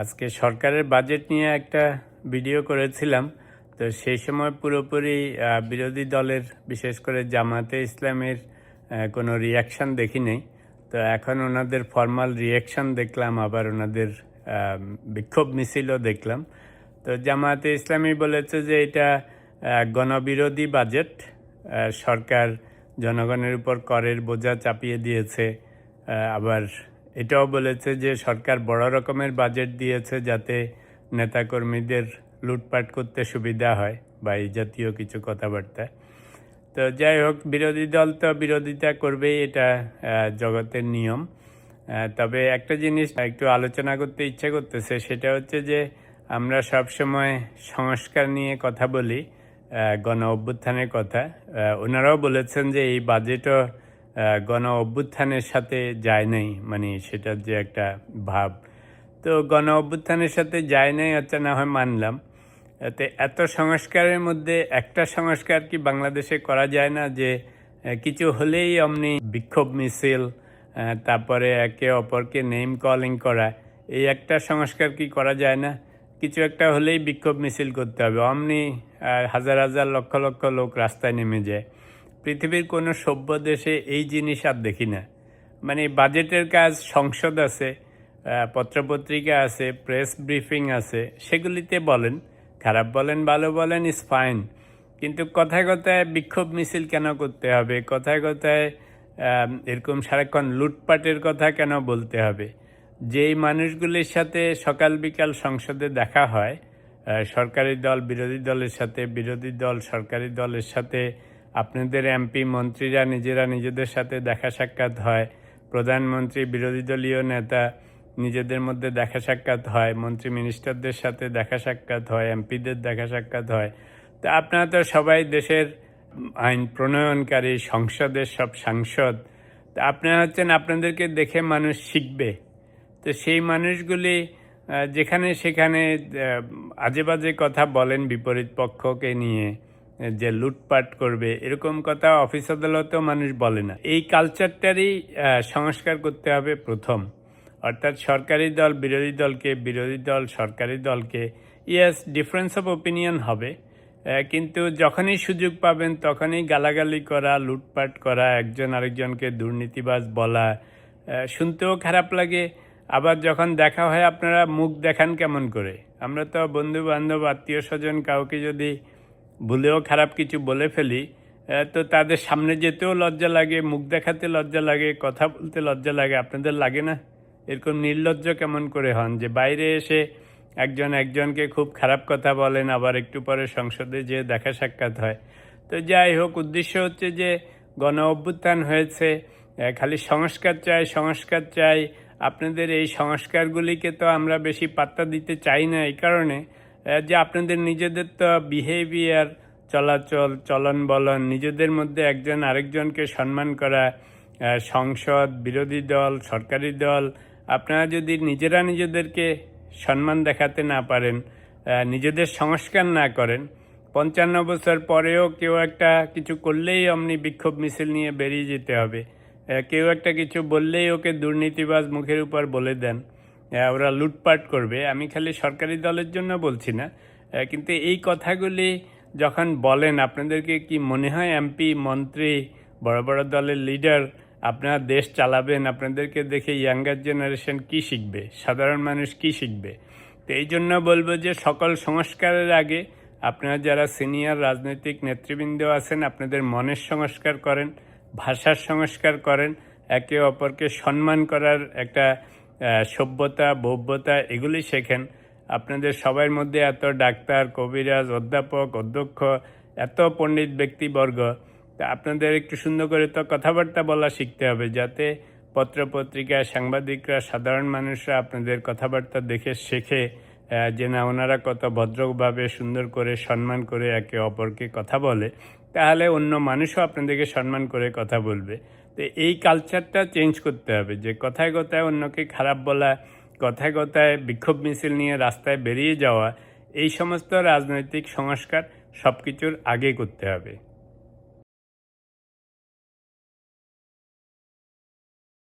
আজকে সরকারের বাজেট নিয়ে একটা ভিডিও করেছিলাম। তো সেই সময় পুরোপুরি বিরোধী দলের, বিশেষ করে জামাতে ইসলামের কোনো রিয়াকশান দেখি নেই। তো এখন ওনাদের ফর্মাল রিয়াকশান দেখলাম, আবার ওনাদের বিক্ষোভ মিছিলও দেখলাম। তো জামাতে ইসলামী বলেছে যে এটা গণবিরোধী বাজেট, সরকার জনগণের উপর করের বোঝা চাপিয়ে দিয়েছে। আবার এটাও বলেছে যে সরকার বড় রকমের বাজেট দিয়েছে যাতে নেতাকর্মীদের লুটপাট করতে সুবিধা হয়, বা এই জাতীয় কিছু কথাবার্তা। তো যাই হোক, বিরোধী দল তো বিরোধিতা করবেই, এটা জগতের নিয়ম। তবে একটা জিনিস একটু আলোচনা করতে ইচ্ছে করতেছে, সেটা হচ্ছে যে আমরা সবসময় সংস্কার নিয়ে কথা বলি, গণ অভ্যুত্থানের কথা। ওনারাও বলেছেন যে এই বাজেটও গণ অভ্যুত্থানের সাথে যায় নাই, মানে সেটার যে একটা ভাব। তো গণ অভ্যুত্থানের সাথে যায় নাই, আচ্ছা না হয় মানলাম। এত সংস্কারের মধ্যে একটা সংস্কার কি বাংলাদেশে করা যায় না, যে কিছু হলেই অমনি বিক্ষোভ মিছিল, তারপরে একে অপরকে নেম কলিং করা, এই একটা সংস্কার কি করা যায় না? কিছু একটা হলেই বিক্ষোভ মিছিল করতে হবে, অমনি হাজার হাজার লক্ষ লক্ষ লোক রাস্তায় নেমে যায়। পৃথিবীর কোনো সভ্য দেশে এই জিনিস আর দেখি না। মানে বাজেটের কাজ, সংসদ আছে, পত্রপত্রিকা আছে, প্রেস ব্রিফিং আছে, সেগুলিতে বলেন, খারাপ বলেন ভালো বলেন, ইজ ফাইন। কিন্তু কথায় কথায় বিক্ষোভ মিছিল কেন করতে হবে? কথায় কথায় এরকম সারাক্ষণ লুটপাটের কথা কেন বলতে হবে? যেই মানুষগুলির সাথে সকাল বিকাল সংসদে দেখা হয়, সরকারি দল বিরোধী দলের সাথে, বিরোধী দল সরকারি দলের সাথে, আপনাদের এমপি মন্ত্রীরা নিজেরা নিজেদের সাথে দেখা সাক্ষাৎ হয়, প্রধানমন্ত্রী বিরোধী দলীয় নেতা নিজেদের মধ্যে দেখা সাক্ষাৎ হয়, মন্ত্রী মিনিস্টারদের সাথে দেখা সাক্ষাৎ হয়, এমপিদের দেখা সাক্ষাৎ হয়। তো আপনারা তো সবাই দেশের আইন প্রণয়নকারী, সংসদের সব সাংসদ। তো আপনারা হচ্ছেন, আপনাদেরকে দেখে মানুষ শিখবে। তো সেই মানুষগুলি যেখানে সেখানে আজে বাজে কথা বলেন বিপরীত পক্ষকে নিয়ে, যে লুটপাট করবে, এরকম কথা অফিস আদালতেও মানুষ বলে না। এই কালচারটারই সংস্কার করতে হবে প্রথম। অর্থাৎ সরকারি দল বিরোধী দলকে, বিরোধী দল সরকারি দলকে, ইয়েস ডিফারেন্স অফ ওপিনিয়ন হবে, কিন্তু যখনই সুযোগ পাবেন তখনই গালাগালি করা, লুটপাট করা, একজন আরেকজনকে দুর্নীতিবাজ বলা, শুনতেও খারাপ লাগে। আবার যখন দেখা হয় আপনারা মুখ দেখান কেমন করে? আমরা তো বন্ধু বান্ধব, আত্মীয় স্বজন কাউকে যদি ভুলেও খারাপ কিছু বলে ফেলি, তো তাদের সামনে যেতেও লজ্জা লাগে, মুখ দেখাতে লজ্জা লাগে, কথা বলতে লজ্জা লাগে। আপনাদের লাগে না? এরকম নির্লজ্জ কেমন করে হন যে বাইরে এসে একজন একজনকে খুব খারাপ কথা বলেন, আবার একটু পরে সংসদে যেয়ে দেখা সাক্ষাৎ হয়? তো যাই হোক, উদ্দেশ্য হচ্ছে যে গণ অভ্যুত্থান হয়েছে, খালি সংস্কার চাই, সংস্কার চাই। আপনাদের এই সংস্কারগুলিকে তো আমরা বেশি পাত্তা দিতে চাই না, এই কারণে যে আপনাদের নিজেদের তো বিহেভিয়ার, চলাচল, চলন বলন, নিজেদের মধ্যে একজন আরেকজনকে সম্মান করা, সংসদ, বিরোধী দল, সরকারি দল, আপনারা যদি নিজেরা নিজেদেরকে সম্মান দেখাতে না পারেন, নিজেদের সংস্কার না করেন, 55 বছর পরেও কেউ একটা কিছু করলেই অমনি বিক্ষোভ মিছিল নিয়ে বেরিয়ে যেতে হবে, কেউ একটা কিছু বললেই ওকে দুর্নীতিবাজ মুখের উপর বলে দেন, ওরা লুটপাট করবে। আমি খালি সরকারি দলের জন্য বলছি না, কিন্তু এই কথাগুলি যখন বলেন, আপনাদেরকে কি মনে হয় এমপি মন্ত্রী বড় বড় দলের লিডার আপনারা দেশ চালাবেন? আপনাদেরকে দেখে ইয়াঙ্গার জেনারেশন কি শিখবে? সাধারণ মানুষ কি শিখবে? তো এই জন্য বলবো যে সকল সংস্কারের আগে আপনারা যারা সিনিয়র রাজনৈতিক নেতৃবৃন্দ আছেন, আপনাদের মনের সংস্কার করেন, ভাষার সংস্কার করেন, একে অপরকে সম্মান করার একটা সভ্যতা, ভব্যতা, এগুলি শেখেন। আপনাদের সবার মধ্যে এত ডাক্তার, কবিরাজ, অধ্যাপক, অধ্যক্ষ, এত পণ্ডিত ব্যক্তিবর্গ, তা আপনাদের একটু সুন্দর করে তো কথাবার্তা বলা শিখতে হবে, যাতে পত্রপত্রিকায় সাংবাদিকরা, সাধারণ মানুষরা আপনাদের কথাবার্তা দেখে শেখে যে না, ওনারা কত ভদ্রভাবে সুন্দর করে সম্মান করে একে অপরকে কথা বলে, তাহলে অন্য মানুষও আপনাদেরকে সম্মান করে কথা বলবে। তো এই কালচারটা চেঞ্জ করতে হবে, যে কথায় কথায় অন্যকে খারাপ বলা, কথায় কথায় বিক্ষোভ মিছিল নিয়ে রাস্তায় বেরিয়ে যাওয়া, এই সমস্ত রাজনৈতিক সংস্কার সব কিছুর আগে করতে হবে।